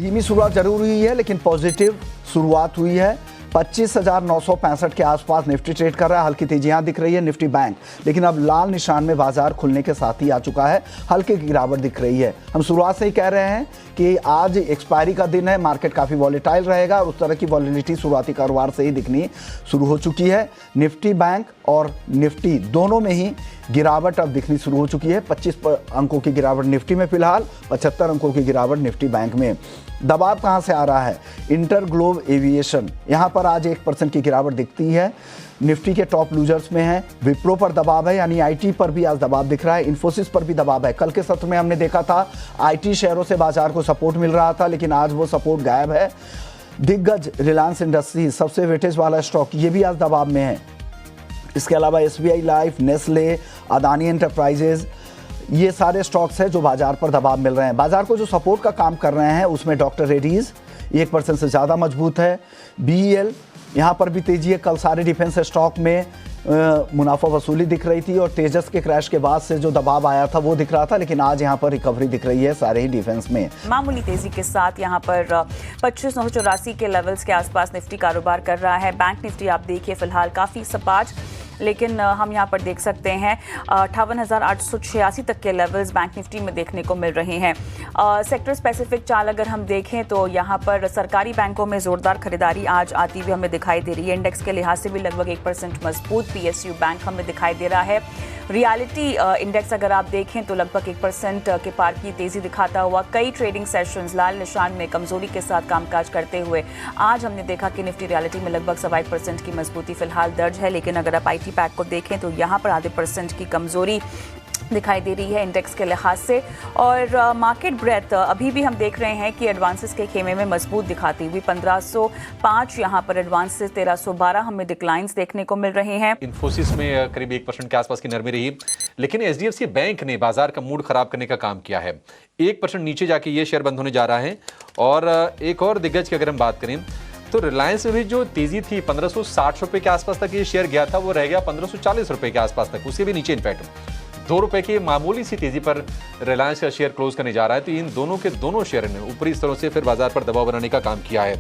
धीमी शुरुआत जरूर हुई है लेकिन पॉजिटिव शुरुआत हुई है। 25,965 के आसपास निफ्टी ट्रेड कर रहा है। हल्की तेजियां दिख रही है निफ्टी बैंक, लेकिन अब लाल निशान में बाजार खुलने के साथ ही आ चुका है। हल्की गिरावट दिख रही है। हम शुरुआत से ही कह रहे हैं कि आज एक्सपायरी का दिन है, मार्केट काफ़ी वॉलेटाइल रहेगा और उस तरह की वॉलेटिलिटी शुरुआती कारोबार से ही दिखनी शुरू हो चुकी है। निफ्टी बैंक और निफ्टी दोनों में ही गिरावट अब दिखनी शुरू हो चुकी है। 25 अंकों की गिरावट निफ्टी में फिलहाल, 75 अंकों की गिरावट निफ्टी बैंक में। दबाव कहां से आ रहा है? इंटर ग्लोब एविएशन, यहां पर आज 1% की गिरावट दिखती है। निफ्टी के टॉप लूजर्स में है। विप्रो पर दबाव है, यानी आईटी पर भी आज दबाव दिख रहा है। इन्फोसिस पर भी दबाव है। कल के सत्र में हमने देखा था आईटी शेयरों से बाजार को सपोर्ट मिल रहा था, लेकिन आज वो सपोर्ट गायब है। दिग्गज रिलायंस इंडस्ट्रीज, सबसे वेटेज वाला स्टॉक, ये भी आज दबाव में है। इसके अलावा SBI life, Nestle, Adani enterprises, ये सारे स्टॉक्स हैं जो बाजार पर दबाव मिल रहे हैं। बाजार को जो सपोर्ट का काम कर रहे हैं उसमें डॉक्टर रेड्डीज 1% से ज़्यादा मजबूत है। BEL, यहाँ पर भी तेजी है। कल सारे डिफेंस स्टॉक में मुनाफा वसूली दिख रही थी और तेजस के क्रैश के बाद से जो दबाव आया था वो दिख रहा था, लेकिन आज यहाँ पर रिकवरी दिख रही है सारे ही डिफेंस में। मामूली तेजी के साथ यहाँ पर 25,984 के लेवल्स के आसपास निफ्टी कारोबार कर रहा है। बैंक निफ्टी आप देखिए फिलहाल काफ़ी सपाट, लेकिन हम यहाँ पर देख सकते हैं 58,886 तक के लेवल्स बैंक निफ्टी में देखने को मिल रहे हैं। सेक्टर स्पेसिफिक चाल अगर हम देखें तो यहाँ पर सरकारी बैंकों में ज़ोरदार खरीदारी आज आती हुई हमें दिखाई दे रही है। इंडेक्स के लिहाज से भी लगभग 1% मजबूत PSU बैंक हमें दिखाई दे रहा है। रियलिटी इंडेक्स अगर आप देखें तो लगभग 1% के पार की तेज़ी दिखाता हुआ कई ट्रेडिंग सेशंस लाल निशान में कमजोरी के साथ कामकाज करते हुए आज हमने देखा कि निफ्टी रियलिटी में लगभग 1.25% की मजबूती फिलहाल दर्ज है। लेकिन अगर आप IT पैक को देखें तो यहाँ पर आधे % की कमजोरी दिखाई दे रही है इंडेक्स के लिहाज से। और मार्केट ब्रेथ अभी भी हम देख रहे हैं कि एडवांसेस के खेमे में मजबूत दिखाती हुई 1505 यहाँ पर एडवांसेस, 1312 हमें डिक्लाइंस देखने को मिल रहे हैं। इन्फोसिस में करीब 1% के आसपास की नरमी रही, लेकिन HDFC बैंक ने बाजार का मूड खराब करने का काम किया है। 1% नीचे जाके ये शेयर बंद होने जा रहा है। और एक और दिग्गज की अगर हम बात करें तो रिलायंस में भी जो तेजी थी 1560 रुपए के आसपास तक ये शेयर गया था, वो रह गया 1540 रुपए के आसपास तक, उससे भी नीचे इनफैक्ट 2 रुपए की मामूली सी तेजी पर रिलायंस का शेयर क्लोज करने जा रहा है। तो इन दोनों के दोनों शेयर ने ऊपरी स्तरों से फिर बाजार पर दबाव बनाने का काम किया है।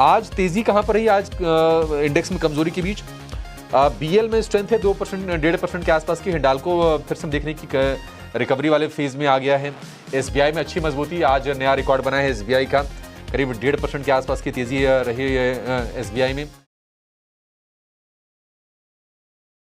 आज तेजी कहां पर रही? आज इंडेक्स में कमजोरी के बीच BEL में स्ट्रेंथ है 2%, 1.5% के आसपास की। हिंडाल्को फिर से हम देखने की रिकवरी वाले फेज में आ गया है। SBI में अच्छी मजबूती, आज नया रिकॉर्ड बना है SBI का, करीब 1.5% के आसपास की तेजी रही है SBI में।